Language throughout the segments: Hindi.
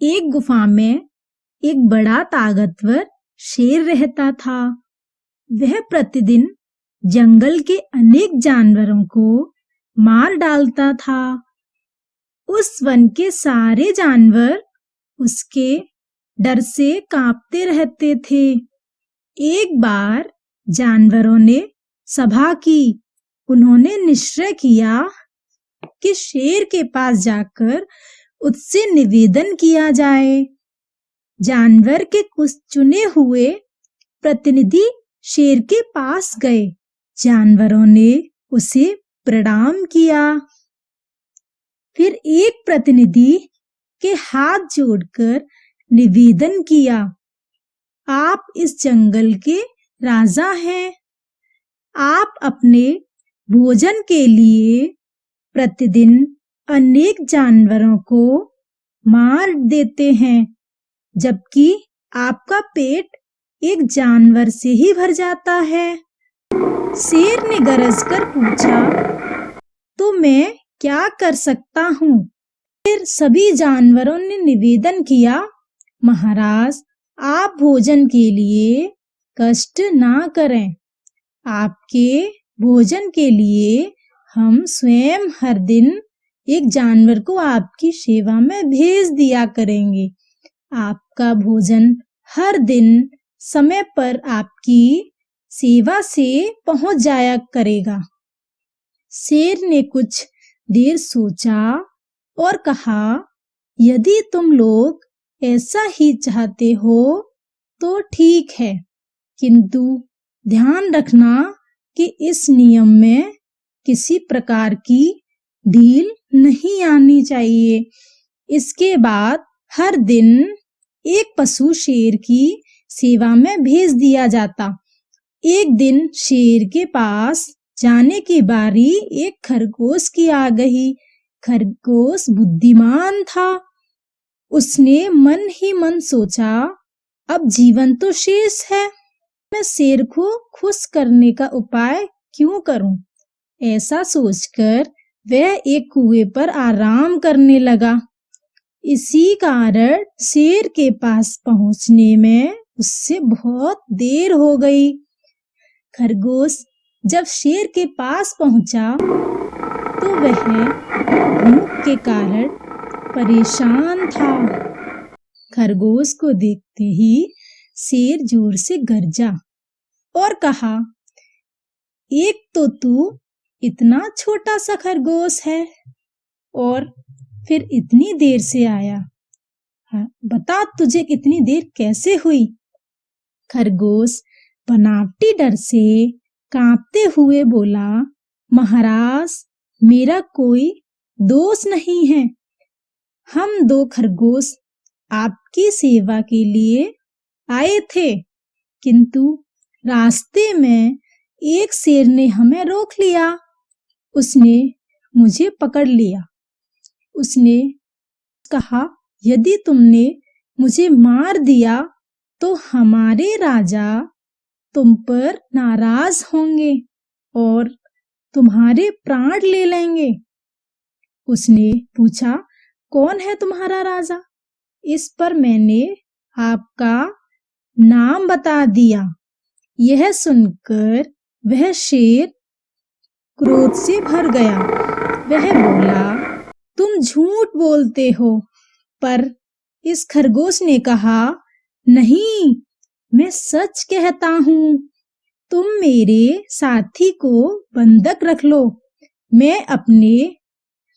एक गुफा में एक बड़ा ताकतवर शेर रहता था। वह प्रतिदिन जंगल के अनेक जानवरों को मार डालता था। उस वन के सारे जानवर उसके डर से कांपते रहते थे। एक बार जानवरों ने सभा की। उन्होंने निश्चय किया कि शेर के पास जाकर उससे निवेदन किया जाए। जानवर के कुछ चुने हुए प्रतिनिधि शेर के पास गए। जानवरों ने उसे प्रणाम किया। फिर एक प्रतिनिधि के हाथ जोड़कर निवेदन किया, आप इस जंगल के राजा हैं। आप अपने भोजन के लिए प्रतिदिन अनेक जानवरों को मार देते हैं, जबकि आपका पेट एक जानवर से ही भर जाता है। शेर ने गरजकर पूछा, तो मैं क्या कर सकता हूँ? फिर सभी जानवरों ने निवेदन किया, महाराज, आप भोजन के लिए कष्ट ना करें। आपके भोजन के लिए हम स्वयं हर दिन एक जानवर को आपकी सेवा में भेज दिया करेंगे। आपका भोजन हर दिन समय पर आपकी सेवा से पहुंच जाया करेगा। शेर ने कुछ देर सोचा और कहा, यदि तुम लोग ऐसा ही चाहते हो तो ठीक है, किंतु ध्यान रखना कि इस नियम में किसी प्रकार की ढील नहीं आनी चाहिए। इसके बाद हर दिन एक पशु शेर की सेवा में भेज दिया जाता। एक दिन शेर के पास जाने की बारी एक खरगोश की आ गई। खरगोश बुद्धिमान था। उसने मन ही मन सोचा, अब जीवन तो शेष है, मैं शेर को खुश करने का उपाय क्यों करूं? ऐसा सोचकर वह एक कुएं पर आराम करने लगा। इसी कारण शेर के पास पहुंचने में उससे बहुत देर हो गई। खरगोश जब शेर के पास पहुंचा तो वह भूख के कारण परेशान था। खरगोश को देखते ही शेर जोर से गरजा और कहा, एक तो तू इतना छोटा सा खरगोश है और फिर इतनी देर से आया। बता तुझे इतनी देर कैसे हुई? खरगोश बनावटी डर से कांपते हुए बोला, महाराज, मेरा कोई दोष नहीं है। हम दो खरगोश आपकी सेवा के लिए आए थे, किंतु रास्ते में एक शेर ने हमें रोक लिया। उसने मुझे पकड़ लिया। उसने कहा, यदि तुमने मुझे मार दिया तो हमारे राजा तुम पर नाराज होंगे और तुम्हारे प्राण ले लेंगे। उसने पूछा, कौन है तुम्हारा राजा? इस पर मैंने आपका नाम बता दिया। यह सुनकर वह शेर क्रोध से भर गया। वह बोला, तुम झूठ बोलते हो। पर इस खरगोश ने कहा, नहीं, मैं सच कहता हूँ। तुम मेरे साथी को बंधक रख लो। मैं अपने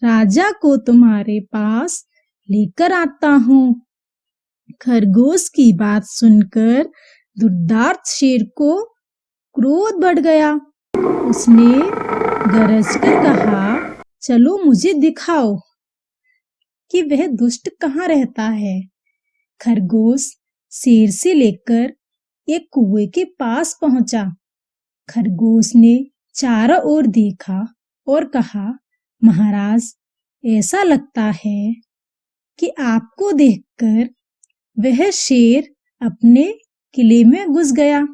राजा को तुम्हारे पास लेकर आता हूँ। खरगोश की बात सुनकर दुर्दांत शेर को क्रोध बढ़ गया। उसने गरजकर कहा, चलो मुझे दिखाओ कि वह दुष्ट कहाँ रहता है। खरगोश शेर से लेकर एक कुएं के पास पहुंचा। खरगोश ने चारों ओर देखा और कहा, महाराज, ऐसा लगता है कि आपको देखकर वह शेर अपने किले में घुस गया।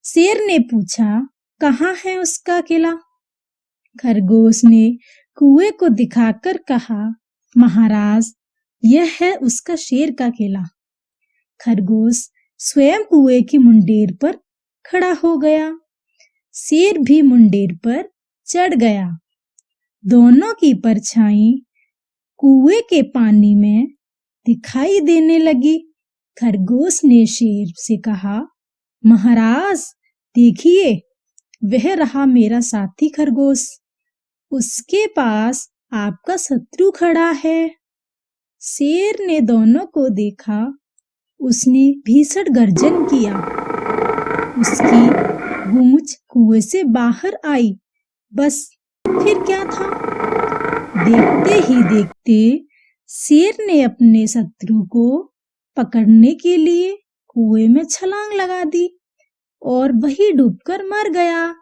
शेर ने पूछा, कहाँ है उसका किला? खरगोश ने कुएं को दिखाकर कहा, महाराज, यह है उसका शेर का किला। खरगोश स्वयं कुएं की मुंडेर पर खड़ा हो गया। शेर भी मुंडेर पर चढ़ गया। दोनों की परछाई कुएं के पानी में दिखाई देने लगी। खरगोश ने शेर से कहा, महाराज देखिए, वह रहा मेरा साथी खरगोश। उसके पास आपका शत्रु खड़ा है। शेर ने दोनों को देखा। उसने भीषण गर्जन किया। उसकी गूंज कुएं से बाहर आई। बस फिर क्या था? देखते ही देखते शेर ने अपने शत्रु को पकड़ने के लिए कुएं में छलांग लगा दी और वही डूबकर मर गया।